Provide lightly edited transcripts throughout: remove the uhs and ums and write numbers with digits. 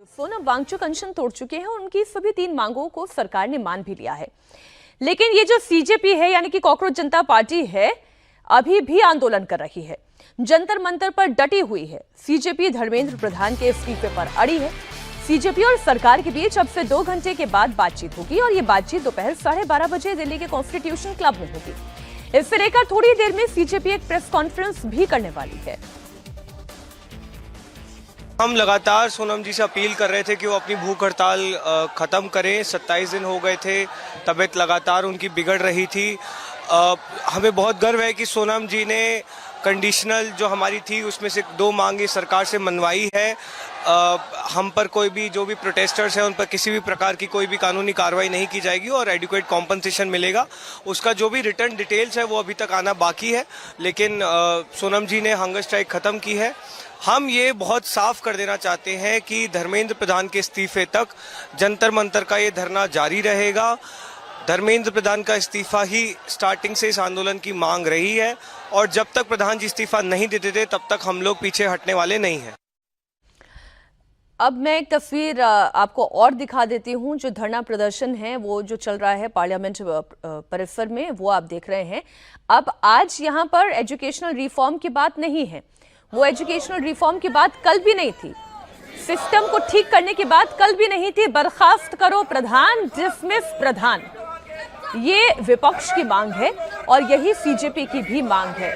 सोनम वांगचुक अनशन तोड़ चुके हैं और उनकी सभी 3 मांगों को सरकार ने मान भी लिया है। लेकिन ये जो सीजेपी है यानी कि कॉकरोच जनता पार्टी है, अभी भी आंदोलन कर रही है, जंतर मंतर पर डटी हुई है। सीजेपी धर्मेंद्र प्रधान के इस्तीफे पर अड़ी है। सीजेपी और सरकार के बीच अब से 2 घंटे के बाद बातचीत होगी और ये बातचीत दोपहर 12:30 बजे दिल्ली के कॉन्स्टिट्यूशन क्लब में होगी। इससे लेकर थोड़ी देर में सीजेपी एक प्रेस कॉन्फ्रेंस भी करने वाली है। हम लगातार सोनम जी से अपील कर रहे थे कि वो अपनी भूख हड़ताल ख़त्म करें। 27 दिन हो गए थे, तबीयत लगातार उनकी बिगड़ रही थी। हमें बहुत गर्व है कि सोनम जी ने कंडीशनल जो हमारी थी उसमें से 2 मांगे सरकार से मनवाई है। हम पर कोई भी जो भी प्रोटेस्टर्स हैं उन पर किसी भी प्रकार की कोई भी कानूनी कार्रवाई नहीं की जाएगी और एडिक्वेट कॉम्पनसेशन मिलेगा। उसका जो भी रिटर्न डिटेल्स है वो अभी तक आना बाकी है, लेकिन सोनम जी ने हंगर स्ट्राइक ख़त्म की है। हम ये बहुत साफ कर देना चाहते हैं कि धर्मेंद्र प्रधान के इस्तीफे तक जंतर मंतर का ये धरना जारी रहेगा। धर्मेंद्र प्रधान का इस्तीफा ही स्टार्टिंग से इस आंदोलन की मांग रही है और जब तक प्रधान जी इस्तीफा नहीं देते थे तब तक हम लोग पीछे हटने वाले नहीं हैं। अब मैं एक तस्वीर आपको और दिखा देती हूं। जो धरना प्रदर्शन है वो जो चल रहा है पार्लियामेंट परिसर में, वो आप देख रहे हैं। अब आज यहां पर एजुकेशनल रिफॉर्म की बात नहीं है, वो एजुकेशनल रिफॉर्म की बात कल भी नहीं थी, सिस्टम को ठीक करने की बात कल भी नहीं थी। बर्खास्त करो प्रधान, डिसमिस प्रधान, ये विपक्ष की मांग है और यही सीजेपी की भी मांग है।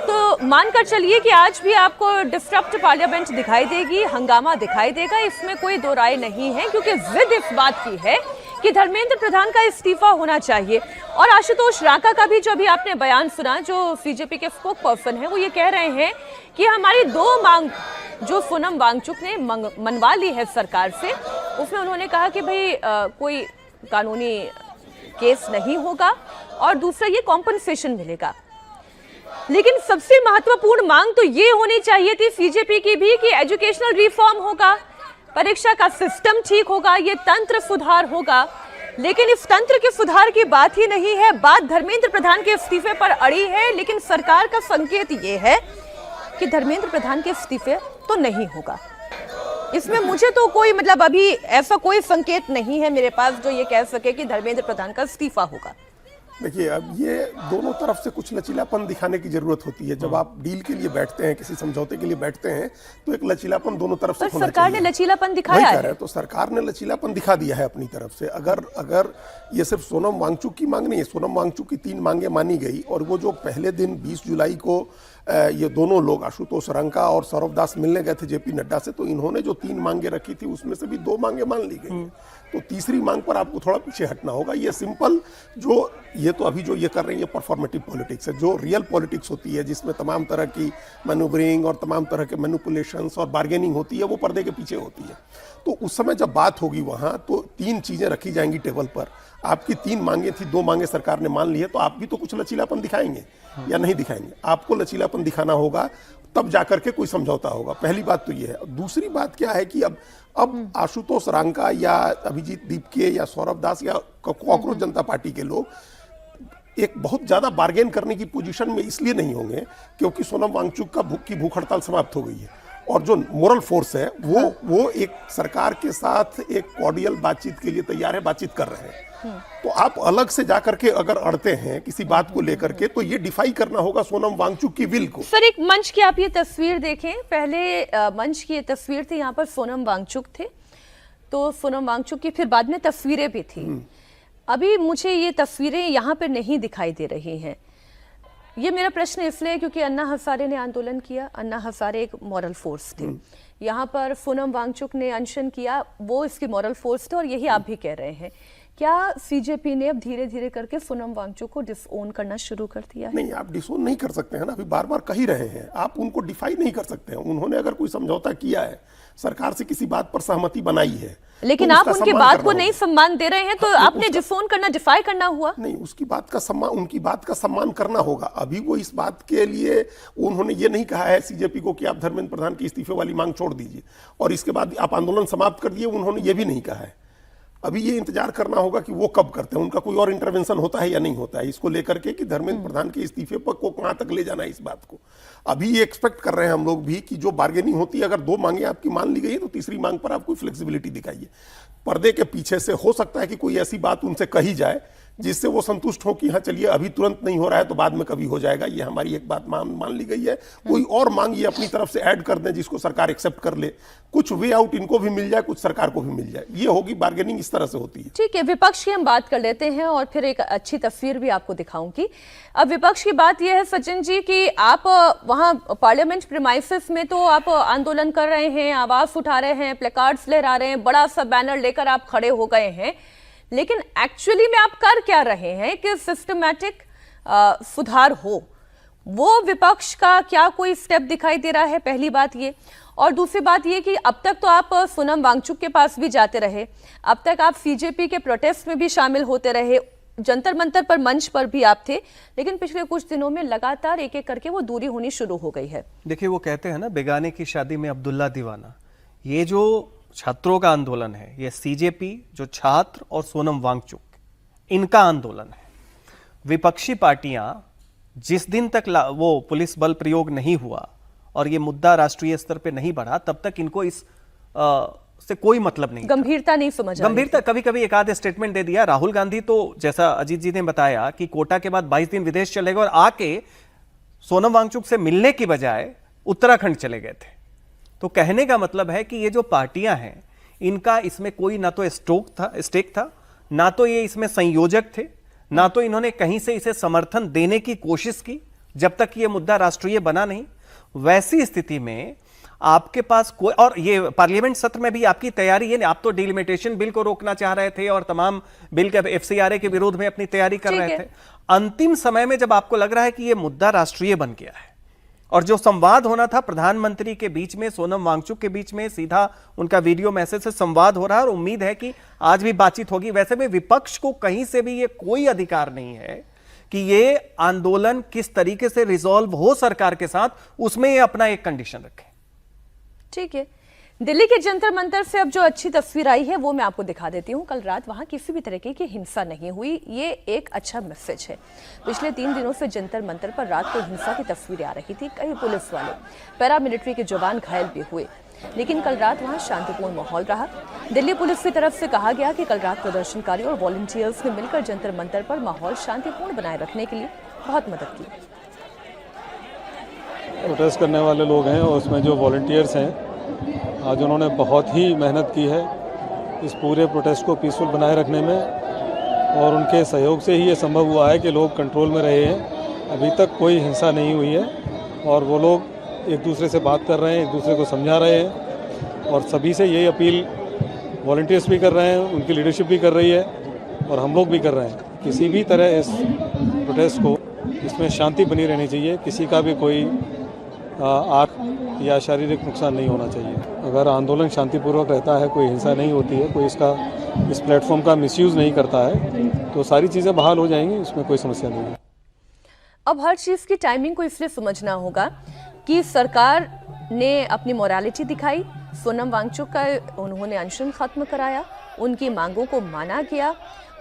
तो मानकर चलिए कि आज भी आपको डिस्टर्ब्ड पार्लियामेंट दिखाई देगी, हंगामा दिखाई देगा, इसमें कोई दो राय नहीं है, क्योंकि जिद इस बात की है कि धर्मेंद्र प्रधान का इस्तीफा होना चाहिए। और आशुतोष राका का भी जो अभी आपने बयान सुना, जो सीजेपी के स्पोक पर्सन है, वो ये कह रहे हैं कि हमारी 2 मांग जो सोनम वांगचुक ने मनवा ली है सरकार से, उसमें उन्होंने कहा कि भाई कोई कानूनी केस नहीं होगा और दूसरा ये कॉम्पनसेशन मिलेगा। लेकिन सबसे महत्वपूर्ण मांग तो ये होनी चाहिए थी सीजेपी की भी कि एजुकेशनल रिफॉर्म होगा, परीक्षा का सिस्टम ठीक होगा, ये तंत्र सुधार होगा। लेकिन इस तंत्र के सुधार की बात ही नहीं है, बात धर्मेंद्र प्रधान के इस्तीफे पर अड़ी है। लेकिन सरकार का संकेत ये है कि धर्मेंद्र प्रधान के इस्तीफे तो नहीं होगा। इसमें मुझे तो कोई अभी ऐसा कोई संकेत नहीं है मेरे पास जो ये कह सके कि धर्मेंद्र प्रधान का इस्तीफा होगा। देखिए, अब ये दोनों तरफ से कुछ लचीलापन दिखाने की जरूरत होती है। जब आप डील के लिए बैठते हैं, किसी समझौते के लिए बैठते हैं, तो एक लचीलापन दोनों तरफ से होना चाहिए। सरकार ने लचीलापन दिखाया है, तो सरकार ने लचीलापन दिखा दिया है अपनी तरफ से। अगर ये सिर्फ सोनम वांगचुक की मांग नहीं है, सोनम वांगचुक की 3 मांगे मानी गई और वो जो पहले दिन 20 जुलाई को ये दोनों लोग आशुतोष रंका और सौरभ दास मिलने गए थे जेपी नड्डा से, तो इन्होंने जो 3 मांगे रखी थी उसमें से भी 2 मांगे मान ली गई। तो तीसरी मांग पर आपको थोड़ा पीछे हटना होगा। ये सिंपल ये तो अभी जो ये कर रही है परफॉर्मेटिव पॉलिटिक्स है। जो रियल पॉलिटिक्स होती है, जिसमें तमाम तरह की मैन्यूवरिंग और तमाम तरह के मैनिपुलेशंस और बार्गेनिंग होती है, वो पर्दे के पीछे होती है। तो उस समय जब बात होगी वहाँ, तो 3 चीज़ें रखी जाएंगी टेबल पर। आपकी 3 मांगे थी, 2 मांगे सरकार ने मान ली है, तो आप भी तो कुछ लचीलापन दिखाएंगे या नहीं दिखाएंगे? आपको लचीलापन दिखाना होगा, तब जाकर के कोई समझौता होगा। पहली बात तो ये है। दूसरी बात क्या है कि अब आशुतोष रांका या अभिजीत दीपके या सौरभ दास या कॉकरोच जनता पार्टी के लोग एक बहुत ज्यादा बार्गेन करने की पोजीशन में इसलिए नहीं होंगे क्योंकि सोनम वांगचुक की भूख हड़ताल समाप्त हो गई है और जो मोरल फोर्स है वो एक सरकार के साथ एक कॉर्डियल बातचीत के लिए तैयार है, बातचीत कर रहे हैं। तो आप अलग से जाकर के अगर अड़ते हैं किसी बात को लेकर के, तो ये डिफाई करना होगा सोनम वांगचुक की विल को। सर, एक मंच की आप ये तस्वीर देखें। पहले मंच की ये तस्वीर थी, यहाँ पर सोनम वांगचुक थे, तो सोनम वांगचुक की फिर बाद में तस्वीरें भी थी। अभी मुझे ये तस्वीरें यहाँ पर नहीं दिखाई दे रही हैं। ये मेरा प्रश्न इसलिए क्योंकि अन्ना हजारे ने आंदोलन किया, अन्ना हजारे एक मॉरल फोर्स थे। यहाँ पर सोनम वांगचुक ने अनशन किया, वो इसकी मॉरल फोर्स थे और यही आप भी कह रहे हैं। क्या सीजेपी ने अब धीरे धीरे करके सोनम वांगचुक को डिसओन करना शुरू कर दिया है? नहीं, आप डिसओन नहीं कर सकते हैं ना, अभी बार बार कह ही रहे हैं। आप उनको डिफाई नहीं कर सकते हैं। उन्होंने अगर कोई समझौता किया है, सरकार से किसी बात पर सहमति बनाई है, लेकिन तो आप उनकी बात को नहीं सम्मान दे रहे हैं, तो आपने डिसओन करना, डिफाई करना हुआ। नहीं, उसकी बात का सम्मान, उनकी बात का सम्मान करना होगा। अभी वो इस बात के लिए उन्होंने ये नहीं कहा है सीजेपी को कि आप धर्मेंद्र प्रधान के इस्तीफे वाली मांग छोड़ दीजिए और इसके बाद आप आंदोलन समाप्त कर दिए, उन्होंने ये भी नहीं कहा है। अभी ये इंतजार करना होगा कि वो कब करते हैं, उनका कोई और इंटरवेंशन होता है या नहीं होता है इसको लेकर के कि धर्मेंद्र प्रधान के इस्तीफे पर को कहां तक ले जाना है इस बात को। अभी ये एक्सपेक्ट कर रहे हैं हम लोग भी कि जो बार्गेनिंग होती है, अगर 2 मांगे आपकी मान ली गई है तो तीसरी मांग पर आप कोई फ्लेक्सिबिलिटी दिखाइए। पर्दे के पीछे से हो सकता है कि कोई ऐसी बात उनसे कही जाए जिससे वो संतुष्ट हो कि हाँ चलिए अभी तुरंत नहीं हो रहा है तो बाद में कभी हो जाएगा, ये हमारी एक बात मान ली गई है। कोई और मांग ये अपनी तरफ से ऐड कर दें जिसको सरकार एक्सेप्ट कर ले, कुछ वे आउट इनको भी मिल जाए, कुछ सरकार को भी मिल जाए, ये होगी बार्गेनिंग, इस तरह से होती है। ठीक है, विपक्ष की हम बात कर लेते हैं और फिर एक अच्छी तस्वीर भी आपको दिखाऊंगी। अब विपक्ष की बात यह है सचिन जी कि आप वहां पार्लियामेंट प्रीमाइसेस में तो आप आंदोलन कर रहे हैं, आवाज उठा रहे हैं, प्लेकार्ड्स लहरा रहे हैं, बड़ा सा बैनर लेकर आप खड़े हो गए हैं, लेकिन एक्चुअली में आप कर क्या रहे हैं कि सिस्टमैटिक सुधार हो, वो विपक्ष का क्या कोई स्टेप दिखाई दे रहा है? पहली बात ये। और दूसरी बात ये कि अब तक तो आप सोनम वांगचुक के पास भी जाते रहे, अब तक आप सीजेपी के प्रोटेस्ट में भी शामिल होते रहे, जंतर मंतर पर मंच पर भी आप थे, लेकिन पिछले कुछ दिनों में लगातार एक एक करके वो दूरी होनी शुरू हो गई है। देखिए, वो कहते हैं ना, बेगाने की शादी में अब्दुल्ला दीवाना। ये जो छात्रों का आंदोलन है, ये सीजेपी, जो छात्र और सोनम वांगचुक, इनका आंदोलन है। विपक्षी पार्टियां जिस दिन तक वो पुलिस बल प्रयोग नहीं हुआ और ये मुद्दा राष्ट्रीय स्तर पे नहीं बढ़ा, तब तक इनको इस से कोई मतलब नहीं, गंभीरता नहीं समझ, गंभीरता। कभी कभी एक आध स्टेटमेंट दे दिया। राहुल गांधी तो, जैसा अजीत जी ने बताया, कि कोटा के बाद 22 दिन विदेश चले गए और आके सोनम वांगचुक से मिलने की बजाय उत्तराखंड चले गए थे। तो कहने का मतलब है कि ये जो पार्टियां हैं, इनका इसमें कोई ना तो स्टेक था, ना तो ये इसमें संयोजक थे, ना तो इन्होंने कहीं से इसे समर्थन देने की कोशिश की जब तक ये मुद्दा राष्ट्रीय बना नहीं। वैसी स्थिति में आपके पास कोई, और ये पार्लियामेंट सत्र में भी आपकी तैयारी है, आप तो डिलिमिटेशन बिल को रोकना चाह रहे थे और तमाम बिल के एफसीआरए के विरोध में अपनी तैयारी कर रहे थे। अंतिम समय में जब आपको लग रहा है कि ये मुद्दा राष्ट्रीय बन गया है और जो संवाद होना था प्रधानमंत्री के बीच में, सोनम वांगचुक के बीच में, सीधा उनका वीडियो मैसेज से संवाद हो रहा है और उम्मीद है कि आज भी बातचीत होगी। वैसे में विपक्ष को कहीं से भी ये कोई अधिकार नहीं है कि ये आंदोलन किस तरीके से रिजॉल्व हो सरकार के साथ, उसमें ये अपना एक कंडीशन रखे। ठीक है, दिल्ली के जंतर मंतर से अब जो अच्छी तस्वीर आई है वो मैं आपको दिखा देती हूँ। कल रात वहां किसी भी तरीके की हिंसा नहीं हुई, ये एक अच्छा मैसेज है। पिछले 3 दिनों से जंतर मंतर पर रात को हिंसा की तस्वीरें आ रही थी, कई पुलिस वाले, पैरामिलिट्री के जवान घायल भी हुए, लेकिन कल रात वहां शांतिपूर्ण माहौल रहा। दिल्ली पुलिस की तरफ से कहा गया कि कल रात प्रदर्शनकारी और वॉलंटियर्स ने मिलकर जंतर मंतर पर माहौल शांतिपूर्ण बनाए रखने के लिए बहुत मदद की। प्रोटेस्ट करने वाले लोग हैं और उसमें जो वॉलंटियर्स हैं, आज उन्होंने बहुत ही मेहनत की है इस पूरे प्रोटेस्ट को पीसफुल बनाए रखने में, और उनके सहयोग से ही ये संभव हुआ है कि लोग कंट्रोल में रहे हैं। अभी तक कोई हिंसा नहीं हुई है और वो लोग एक दूसरे से बात कर रहे हैं, एक दूसरे को समझा रहे हैं, और सभी से यही अपील वॉलंटियर्स भी कर रहे हैं, उनकी लीडरशिप भी कर रही है और हम लोग भी कर रहे हैं। किसी भी तरह इस प्रोटेस्ट को, इसमें शांति बनी रहनी चाहिए, किसी का भी कोई आँख या शारीरिक नुकसान नहीं होना चाहिए। अगर आंदोलन शांतिपूर्वक रहता है, कोई हिंसा नहीं होती है, कोई इस प्लेटफॉर्म का मिसयूज़ नहीं करता है, तो सारी चीज़ें बहाल हो जाएंगी, इसमें कोई समस्या नहीं है। अब हर चीज़ की टाइमिंग को इसलिए समझना होगा कि सरकार ने अपनी मोरालिटी दिखाई, सोनम वांगचुक का उन्होंने अनशन खत्म कराया, उनकी मांगों को माना गया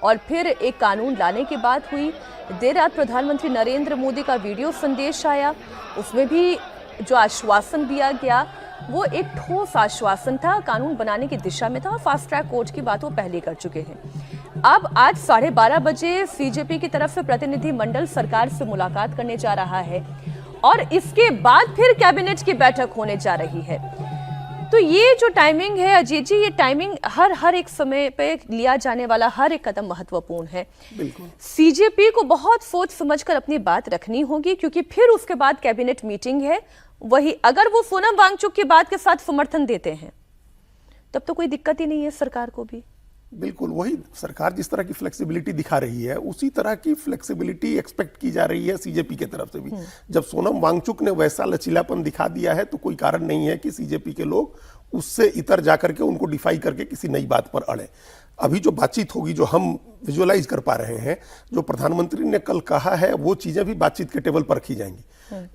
और फिर एक कानून लाने की बात हुई। देर रात प्रधानमंत्री नरेंद्र मोदी का वीडियो संदेश आया, उसमें भी जो आश्वासन दिया गया वो एक ठोस आश्वासन था, कानून बनाने की दिशा में था और फास्ट ट्रैक कोर्ट की बात वो पहले कर चुके हैं। अब आज 12:30 बजे सीजेपी की तरफ से प्रतिनिधि मंडल सरकार से मुलाकात करने जा रहा है और इसके बाद फिर कैबिनेट की बैठक होने जा रही है। तो ये जो टाइमिंग है अजीत जी, ये टाइमिंग हर एक समय पे लिया जाने वाला हर एक कदम महत्वपूर्ण है। बिल्कुल, सीजेपी को बहुत सोच समझकर अपनी बात रखनी होगी, क्योंकि फिर उसके बाद कैबिनेट मीटिंग है। वही अगर वो सोनम वांगचुक की बात के साथ समर्थन देते हैं तब तो कोई दिक्कत ही नहीं है सरकार को भी। बिल्कुल, वही सरकार जिस तरह की फ्लेक्सिबिलिटी दिखा रही है उसी तरह की फ्लेक्सिबिलिटी एक्सपेक्ट की जा रही है सीजेपी के तरफ से भी। जब सोनम वांगचुक ने वैसा लचीलापन दिखा दिया है तो कोई कारण नहीं है कि सीजेपी के लोग उससे इतर जाकर के उनको डिफाई करके किसी नई बात पर अड़े। अभी जो बातचीत होगी, जो हम विजुअलाइज कर पा रहे हैं, जो प्रधानमंत्री ने कल कहा है, वो चीजें भी बातचीत के टेबल पर रखी जाएंगी।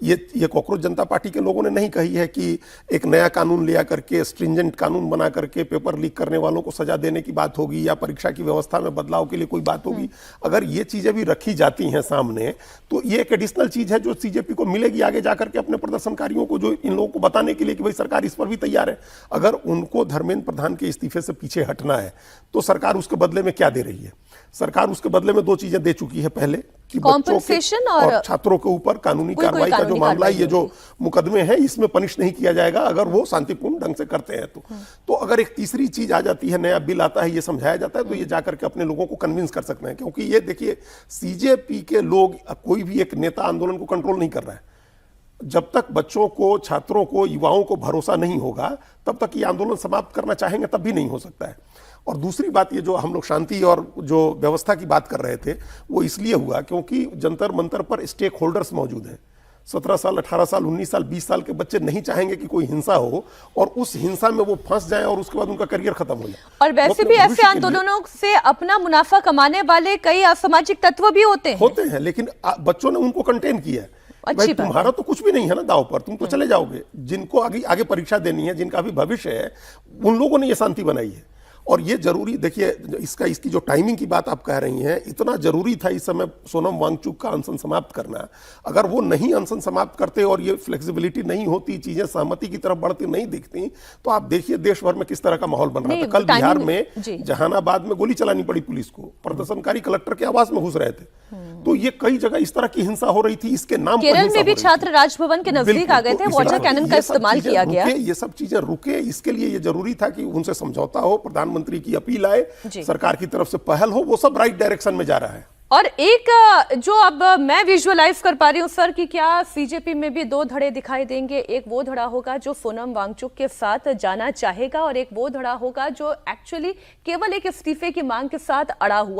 ये कॉकरोच जनता पार्टी के लोगों ने नहीं कही है कि एक नया कानून लिया करके, स्ट्रिंजेंट कानून बना करके पेपर लीक करने वालों को सजा देने की बात होगी या परीक्षा की व्यवस्था में बदलाव के लिए कोई बात होगी। अगर ये चीजें भी रखी जाती हैं सामने, तो ये एक एडिशनल चीज है जो सीजेपी को मिलेगी आगे जाकर के अपने प्रदर्शनकारियों को, जो इन लोगों को बताने के लिए कि भाई सरकार इस पर भी तैयार है। अगर उनको धर्मेंद्र प्रधान के इस्तीफे से पीछे हटना है तो सरकार उसके बदले में क्या दे रही है? सरकार उसके बदले में दो चीजें दे चुकी है पहले, कि बच्चों के और छात्रों के ऊपर कानूनी कार्रवाई का जो मामला है, ये जो मुकदमे हैं, इसमें पनिश नहीं किया जाएगा अगर वो शांतिपूर्ण ढंग से करते हैं तो अगर एक तीसरी चीज आ जाती है, नया बिल आता है, ये समझाया जाता है, तो ये जाकर के अपने लोगों को कन्विंस कर सकते हैं। क्योंकि ये देखिए, सीजेपी के लोग, कोई भी एक नेता आंदोलन को कंट्रोल नहीं कर रहा है। जब तक बच्चों को, छात्रों को, युवाओं को भरोसा नहीं होगा, तब तक ये आंदोलन समाप्त करना चाहेंगे तब भी नहीं हो सकता है। और दूसरी बात, ये जो हम लोग शांति और जो व्यवस्था की बात कर रहे थे, वो इसलिए हुआ क्योंकि जंतर मंतर पर स्टेक होल्डर्स मौजूद हैं। 17 साल, 18 साल, 19 साल, 20 साल के बच्चे नहीं चाहेंगे कि कोई हिंसा हो और उस हिंसा में वो फंस जाए और उसके बाद उनका करियर खत्म हो जाए। और वैसे भी ऐसे आंदोलनों से अपना मुनाफा कमाने वाले कई असामाजिक तत्व भी होते हैं, लेकिन बच्चों ने उनको कंटेन किया है। भाई तुम्हारा तो कुछ भी नहीं है ना दांव पर, तुम तो चले जाओगे। जिनको आगे परीक्षा देनी है, जिनका भी भविष्य है, उन लोगों ने ये शांति बनाई है। और ये जरूरी, देखिए, इसकी जो टाइमिंग की बात आप कह रही हैं, इतना जरूरी था इस समय सोनम वांगचुक का अनशन समाप्त करना। अगर वो नहीं अनशन समाप्त करते और ये फ्लेक्सिबिलिटी नहीं होती, चीजें सहमति की तरफ बढ़ती नहीं दिखती, तो आप देखिए देश भर में किस तरह का माहौल बन रहा था। कल बिहार में जहानाबाद में गोली चलानी पड़ी पुलिस को, प्रदर्शनकारी कलेक्टर के आवास में घुस रहे थे। तो ये कई जगह इस तरह की हिंसा हो रही थी, इसके नाम पर केरल में भी छात्र राजभवन के नजदीक आ गए थे, वाटर कैनन का इस्तेमाल किया गया। ये सब चीजें रुके, इसके लिए ये जरूरी था कि उनसे समझौता हो, प्रधानमंत्री की अपील आए, सरकार की तरफ से पहल हो, वो सब राइट डायरेक्शन में जा रहा है। और एक जो अब मैं विजुअलाइज कर पा रही हूँ सर, कि क्या सीजेपी में भी दो धड़े दिखाई देंगे? एक वो धड़ा होगा जो सोनम वांगचुक के साथ जाना चाहेगा और एक वो धड़ा होगा जो एक्चुअली केवल एक इस्तीफे की मांग के साथ अड़ा हुआ